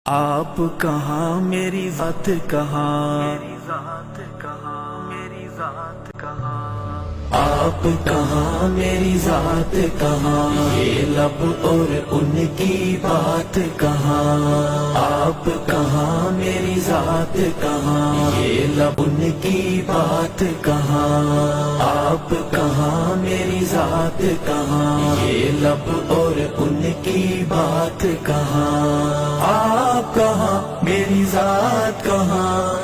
آپ کہاں میری ذات کہاں، آپ کہاں میری ذات کہاں، یہ لب اور ان کی بات کہاں، آپ کہاں میری ذات کہاں، یہ لب ان کی بات کہاں، آپ کہاں میری ذات کہاں، یہ لب اور ان کی بات کہاں، آپ کہاں میری ذات کہاں،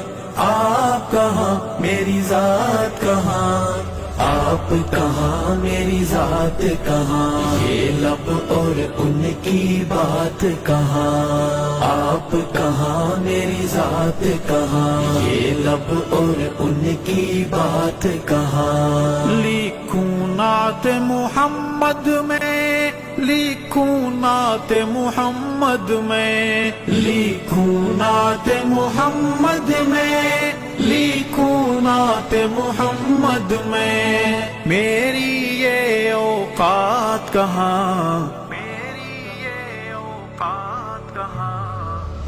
آپ کہاں میری ذات کہاں، آپ کہاں میری ذات کہاں، یہ لب اور ان کی بات کہاں، آپ کہاں میری ذات کہاں، یہ لب اور ان کی بات کہاں۔ لکھوں نعت محمد میں، لکھوں نعت محمد میں، لکھوں نعت محمد میں، لکھوں نعت محمد میں، میری یہ اوقات کہاں، میری یہ اوقات کہاں،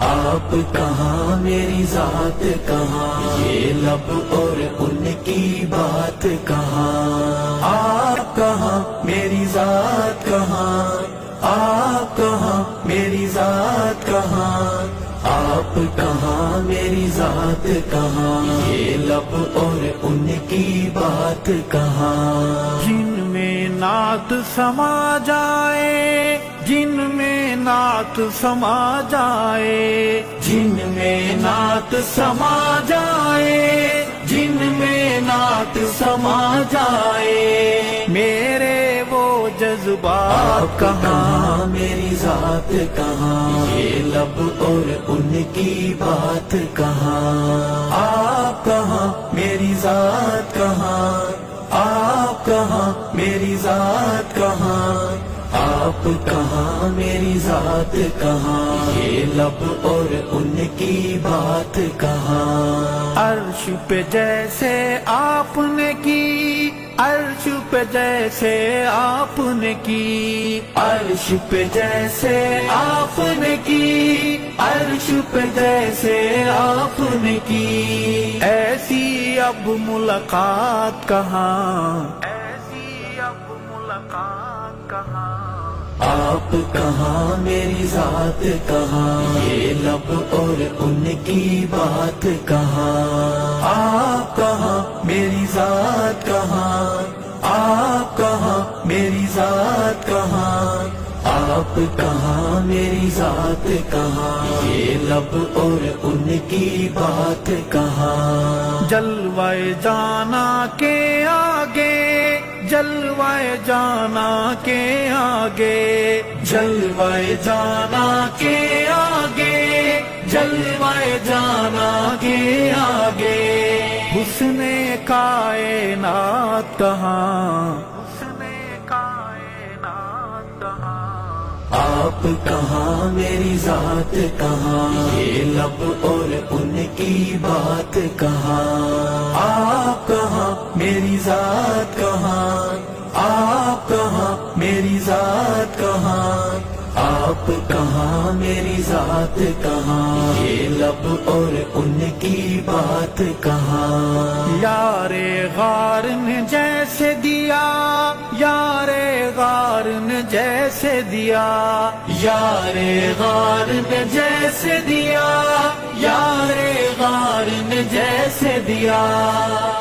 آپ کہاں میری ذات کہاں، یہ لب اور ان کی بات کہاں، آپ کہاں میری ذات کہاں، آپ کہاں میری ذات کہاں، آپ کہاں میری ذات کہاں، یہ لب اور ان کی بات کہاں۔ جن میں نعت سما جائے، جن میں نعت سما جائے، جن میں نعت سما جائے، جن میں نعت سما جائے، میرے وہ جذبات کہاں، میری ذات کہاں، یہ لب اور ان کی بات کہاں، آپ کہاں میری ذات کہاں، آپ کہاں میری ذات کہاں، آپ کہاں میری ذات کہاں، یہ لب اور ان کی بات کہاں۔ عرش پہ جیسے آپ نے کی، عرش پہ جیسے آپ نے کی، عرش پہ جیسے آپ نے کی، عرش پہ جیسے آپ نے کی، ایسی اب ملاقات کہاں، ایسی اب ملاقات کہاں، آپ کہاں میری ذات کہاں، یہ لب اور ان کی بات کہاں، آپ کہاں میری ذات کہاں، آپ کہاں میری ذات کہاں، آپ کہاں میری ذات کہاں، یہ لب اور ان کی بات کہاں۔ جلوہ جانا کے آگے، جلوہ جانا کے آگے، جلوہ جانا کے آگے، جلوہ جانا کے آگے، حسن کائنات کہاں، حسن کائنات کہاں، آپ کہاں میری ذات کہاں، یہ لب اور ان کی بات کہاں، آپ کہاں میری ذات کہاں، آپ کہاں میری ذات کہاں، آپ کہاں میری ذات کہاں، یہ لب اور ان کی بات کہاں۔ یار غار نے جیسے دیا، یار غار نے جیسے دیا، یار غار نے جیسے دیا، یار غار نے جیسے دیا،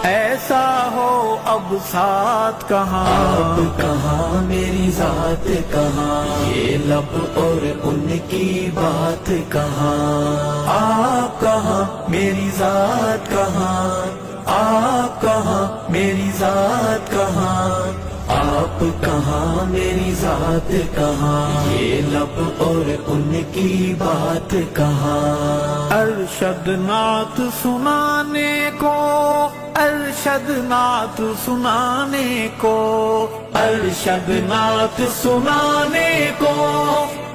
ایسا ہو اب ساتھ کہاں، آپ کہاں میری ذات کہاں، یہ لب اور ان کی بات کہاں، آپ کہاں میری ذات کہاں، آپ کہاں میری ذات کہاں، آپ کہاں میری ذات کہاں، یہ لب اور ان کی بات کہاں۔ ارشد نعت سنانے کو، ارشد نعت سنانے کو، ارشد نعت سنانے کو،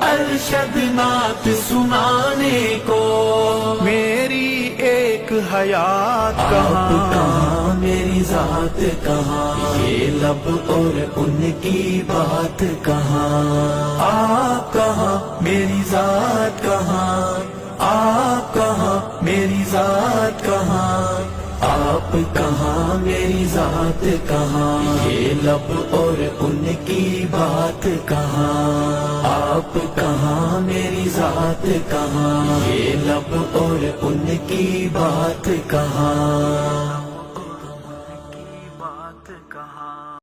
ارشد نعت سنانے کو، میری ایک حیات کہاں، آپ کہاں میری ذات کہاں، یہ لب اور ان کی بات کہاں، آپ کہاں میری ذات کہاں، آپ کہاں میری ذات کہاں، یہ لب اور ان کی بات کہاں، آپ کہاں میری ذات کہاں، یہ لب اور ان کی بات کہاں.